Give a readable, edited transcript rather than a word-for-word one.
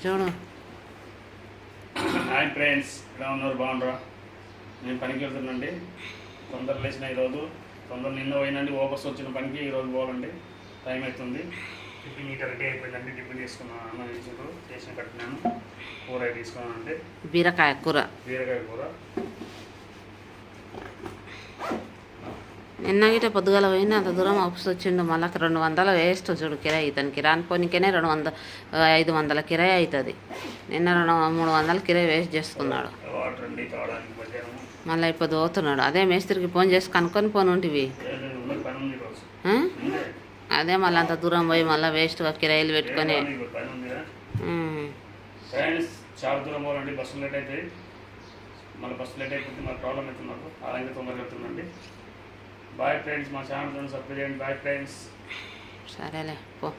చూడు. Hi friends, ఎలా ఉన్నారు? బాగుండరా? నేను పనికి వెళ్తున్నాండి. తొందర లేచిన ఈరోజు నిన్న పోయినండి. ఓపస్ వచ్చిన పనికి ఈరోజు పోవాలండి. టైం అవుతుంది. టిఫిన్ ఇక రెడీ అయిపోయిందండి. టిఫిన్ తీసుకున్నాను, అన్నం తీసుకుంటూ చేసిన కట్టినాను. కూర తీసుకున్నానండి, బీరకాయ కూర. నిన్న గిట్ట పొద్దుగాల పోయింది, అంత దూరం ఆఫీస్ వచ్చిండు. మళ్ళీ 200 వేస్ట్ చూడు కిరాయి. ఇతనికి రానిపోనికనే 500 కిరాయి అవుతుంది. నిన్న 300 కిరాయి వేస్ట్ చేసుకున్నాడు. మళ్ళీ ఇప్పుడు పోతున్నాడు. అదే మేస్త్రికి ఫోన్ చేసి కనుక్కొని పోను ఉంటివి. అదే మళ్ళీ అంత దూరం పోయి మళ్ళీ వేస్ట్గా కిరాయిలు పెట్టుకొని. చాలా దూరం పోవాలండి. బస్సు లేట్ అవుతుంది. మళ్ళీ బస్సు లేట్ అయిపోతే మళ్ళీ ప్రాబ్లం అవుతుంది. నాకు అలాగే తొందరగా వెళ్తుందండి. బాయ్ ఫ్రెండ్స్, మా ఛానల్ సబ్స్క్రైబ్ చేయండి. Bye friends. సరేలే పో.